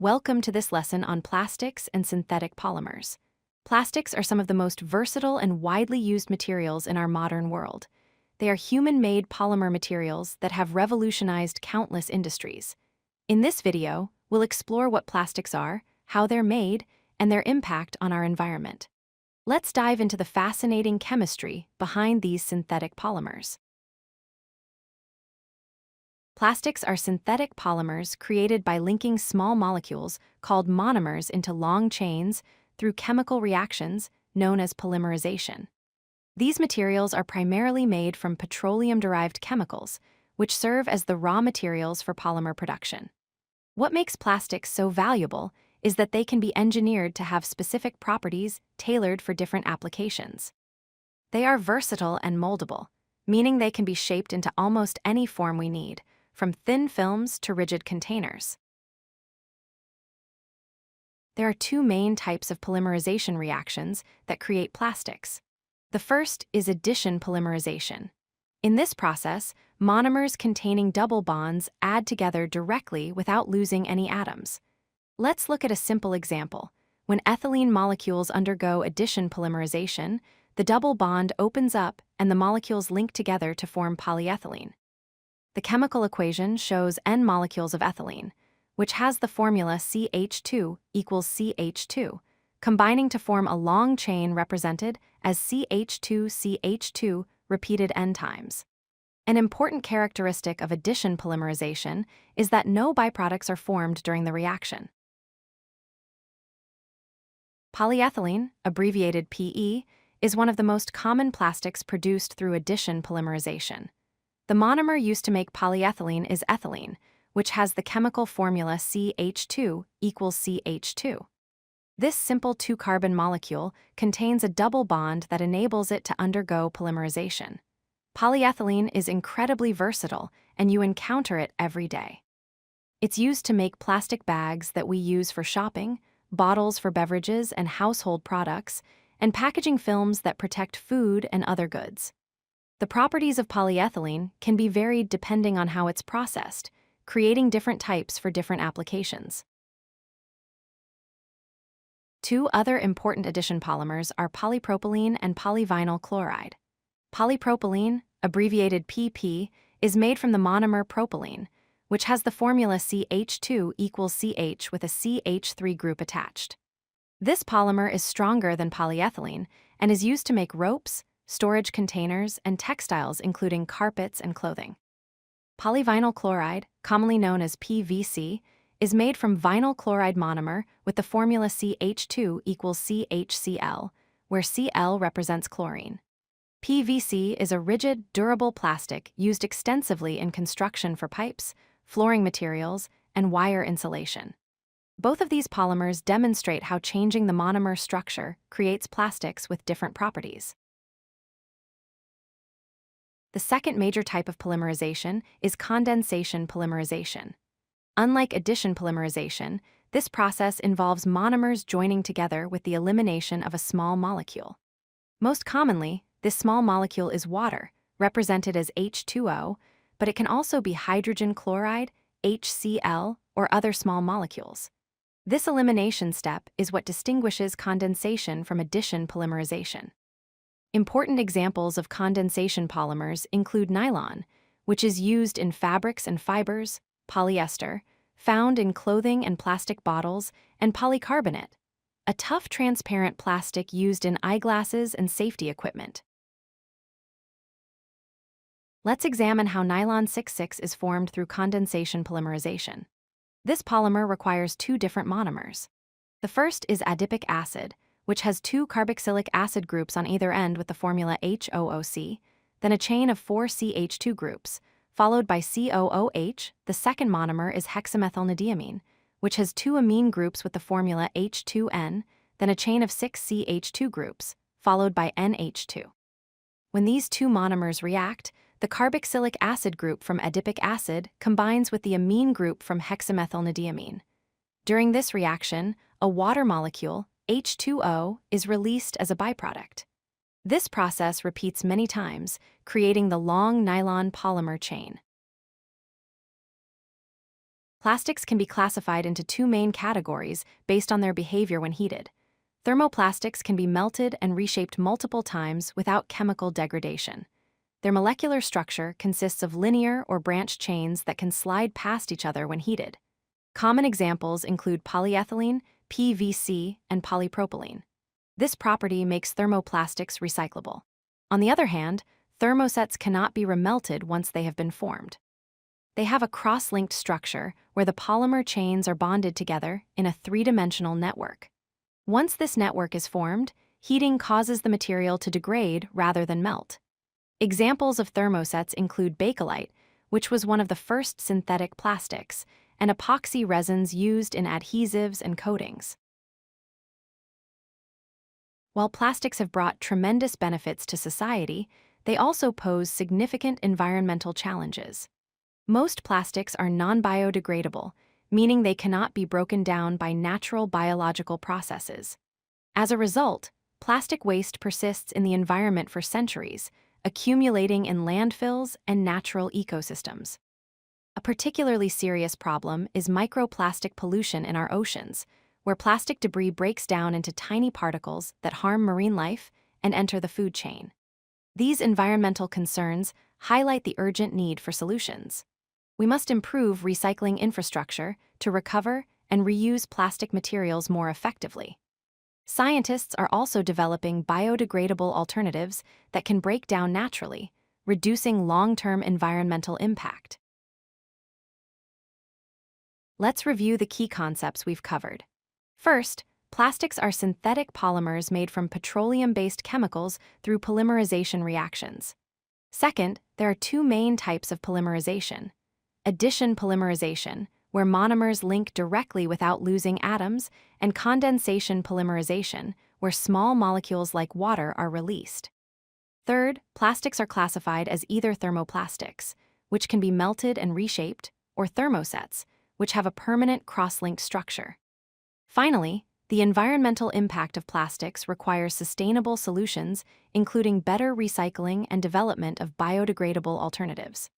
Welcome to this lesson on plastics and synthetic polymers. Plastics are some of the most versatile and widely used materials in our modern world. They are human-made polymer materials that have revolutionized countless industries. In this video, we'll explore what plastics are, how they're made, and their impact on our environment. Let's dive into the fascinating chemistry behind these synthetic polymers. Plastics are synthetic polymers created by linking small molecules called monomers into long chains through chemical reactions known as polymerization. These materials are primarily made from petroleum-derived chemicals, which serve as the raw materials for polymer production. What makes plastics so valuable is that they can be engineered to have specific properties tailored for different applications. They are versatile and moldable, meaning they can be shaped into almost any form we need, from thin films to rigid containers. There are two main types of polymerization reactions that create plastics. The first is addition polymerization. In this process, monomers containing double bonds add together directly without losing any atoms. Let's look at a simple example. When ethylene molecules undergo addition polymerization, the double bond opens up and the molecules link together to form polyethylene. The chemical equation shows N molecules of ethylene, which has the formula CH2 equals CH2, combining to form a long chain represented as CH2CH2 repeated N times. An important characteristic of addition polymerization is that no byproducts are formed during the reaction. Polyethylene, abbreviated PE, is one of the most common plastics produced through addition polymerization. The monomer used to make polyethylene is ethylene, which has the chemical formula CH2 equals CH2. This simple two-carbon molecule contains a double bond that enables it to undergo polymerization. Polyethylene is incredibly versatile, and you encounter it every day. It's used to make plastic bags that we use for shopping, bottles for beverages and household products, and packaging films that protect food and other goods. The properties of polyethylene can be varied depending on how it's processed, creating different types for different applications. Two other important addition polymers are polypropylene and polyvinyl chloride. Polypropylene, abbreviated PP, is made from the monomer propylene, which has the formula CH2 equals CH with a CH3 group attached. This polymer is stronger than polyethylene and is used to make ropes, storage containers, and textiles including carpets and clothing. Polyvinyl chloride, commonly known as PVC, is made from vinyl chloride monomer with the formula CH2 equals CHCl, where Cl represents chlorine. PVC is a rigid, durable plastic used extensively in construction for pipes, flooring materials, and wire insulation. Both of these polymers demonstrate how changing the monomer structure creates plastics with different properties. The second major type of polymerization is condensation polymerization. Unlike addition polymerization, this process involves monomers joining together with the elimination of a small molecule. Most commonly, this small molecule is water, represented as H2O, but it can also be hydrogen chloride, HCl, or other small molecules. This elimination step is what distinguishes condensation from addition polymerization. Important examples of condensation polymers include nylon, which is used in fabrics and fibers, polyester, found in clothing and plastic bottles, and polycarbonate, a tough transparent plastic used in eyeglasses and safety equipment. Let's examine how nylon 66 is formed through condensation polymerization. This polymer requires two different monomers. The first is adipic acid, which has two carboxylic acid groups on either end with the formula HOOC, then a chain of 4 CH2 groups, followed by COOH. The second monomer is hexamethylnediamine, which has two amine groups with the formula H2N, then a chain of 6 CH2 groups, followed by NH2. When these two monomers react, the carboxylic acid group from adipic acid combines with the amine group from hexamethylnediamine. During this reaction, a water molecule, H2O, is released as a byproduct. This process repeats many times, creating the long nylon polymer chain. Plastics can be classified into two main categories based on their behavior when heated. Thermoplastics can be melted and reshaped multiple times without chemical degradation. Their molecular structure consists of linear or branched chains that can slide past each other when heated. Common examples include polyethylene, PVC, and polypropylene. This property makes thermoplastics recyclable. On the other hand, thermosets cannot be remelted once they have been formed. They have a cross-linked structure where the polymer chains are bonded together in a three-dimensional network. Once this network is formed, heating causes the material to degrade rather than melt. Examples of thermosets include Bakelite, which was one of the first synthetic plastics, and epoxy resins used in adhesives and coatings. While plastics have brought tremendous benefits to society, they also pose significant environmental challenges. Most plastics are non-biodegradable, meaning they cannot be broken down by natural biological processes. As a result, plastic waste persists in the environment for centuries, accumulating in landfills and natural ecosystems. A particularly serious problem is microplastic pollution in our oceans, where plastic debris breaks down into tiny particles that harm marine life and enter the food chain. These environmental concerns highlight the urgent need for solutions. We must improve recycling infrastructure to recover and reuse plastic materials more effectively. Scientists are also developing biodegradable alternatives that can break down naturally, reducing long-term environmental impact. Let's review the key concepts we've covered. First, plastics are synthetic polymers made from petroleum-based chemicals through polymerization reactions. Second, there are two main types of polymerization: addition polymerization, where monomers link directly without losing atoms, and condensation polymerization, where small molecules like water are released. Third, plastics are classified as either thermoplastics, which can be melted and reshaped, or thermosets, which have a permanent cross-linked structure. Finally, the environmental impact of plastics requires sustainable solutions, including better recycling and development of biodegradable alternatives.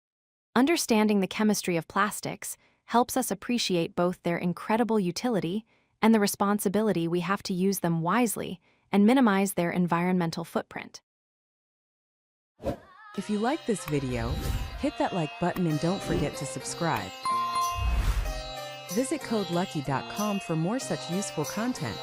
Understanding the chemistry of plastics helps us appreciate both their incredible utility and the responsibility we have to use them wisely and minimize their environmental footprint. If you like this video, hit that like button and don't forget to subscribe. Visit codelucky.com for more such useful content.